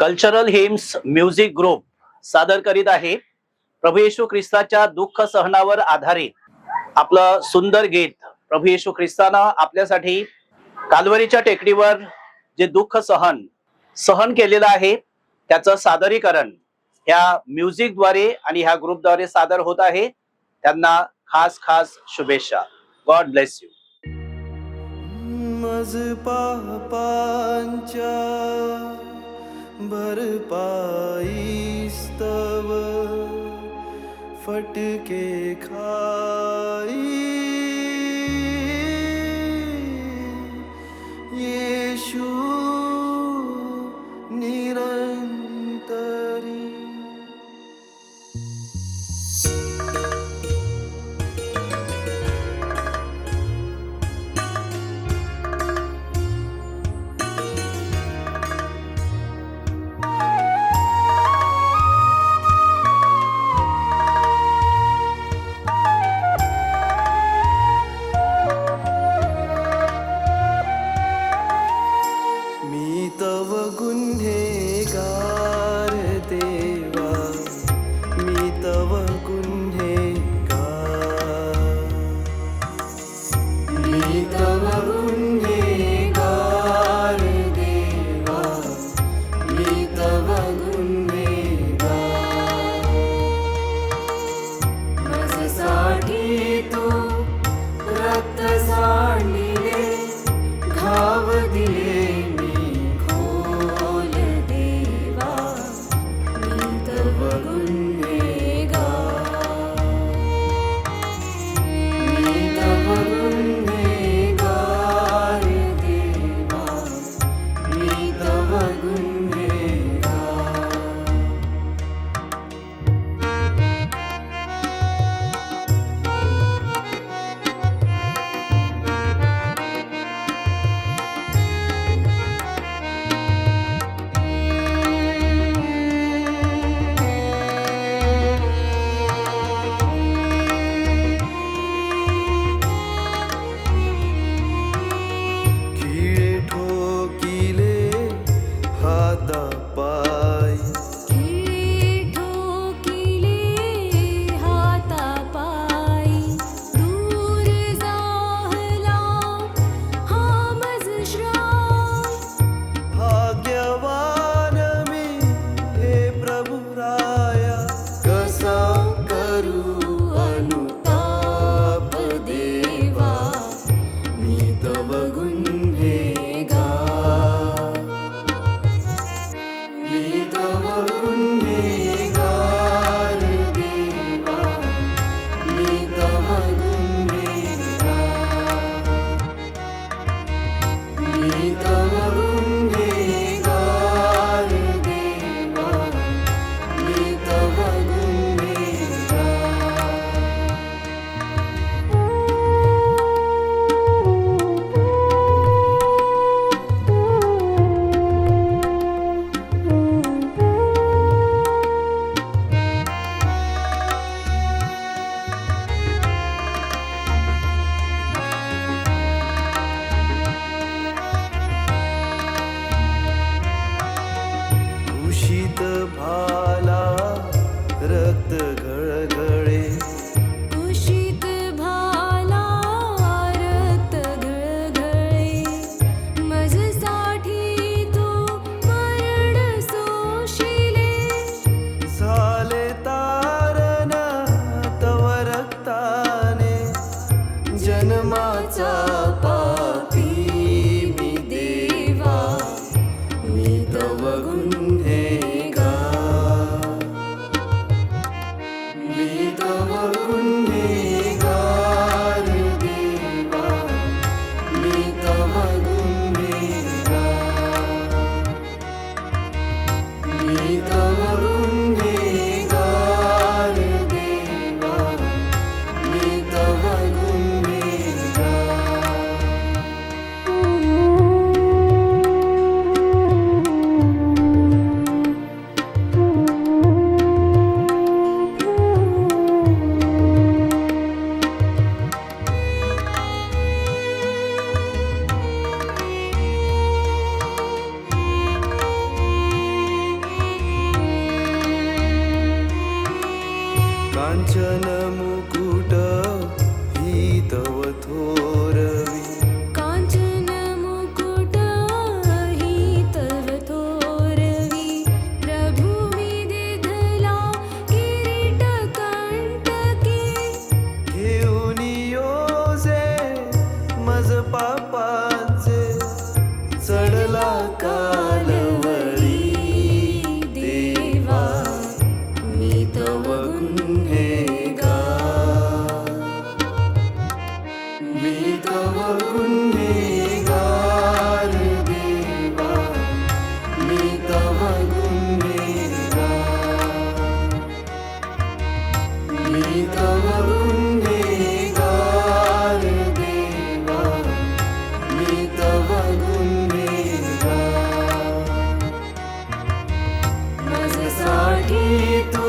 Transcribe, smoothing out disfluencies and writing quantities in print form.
Cultural hymns music group सादर करीत आहे प्रभू येशू ख्रिस्ताच्या दुःख सहनावर आधारित आपलं सुंदर गीत. प्रभू येशू ख्रिस्तानं आपल्यासाठी काल्वरीच्या टेकडीवर जे दुःख सहन केलेलं आहे त्याचं सादरीकरण ह्या म्युझिकद्वारे आणि ह्या ग्रुपद्वारे सादर होत आहे. त्यांना खास खास शुभेच्छा. God bless you. मज पापांच्या भरपाईस्तव फटके खाई येशू निरंतरी. मी तव गुन्हेगार देवा, मी तव गुन्हेगार, मी तव गुन्हेगार देवा, मी तव गुन्हेगार. माझ्यासाठी तू रक्त सांडले, घाव दिले दूषित भाला रक्त गळगळे, दूषित भाला रक्त गळगळे. माझ्यासाठी तू मरण सोशिले, झाले तारण तव रक्ताने. जन्माचा पापी मी देवा, मी तव गुन्हेगार, मी तव गुन्हेगार देवा, मी तव गुन्हेगार, मी तव गुन्हेगार देवा, मी तव गुन्हेगार. काञ्चन मुकुट ही तव थोरवी काञ्चन मुकुट हि तव थोरवी प्रभु विदिधला किरीट कंटकी घेऊन योजे मज पापाचे चढला कालवरी देवा मी तव गुन्हेगार मी तव गुन्हेगार देवा मी तव गुन्हेगार मी तव गुन्हेगार देवा मी तव गुन्हेगार माझ्यासाठी तू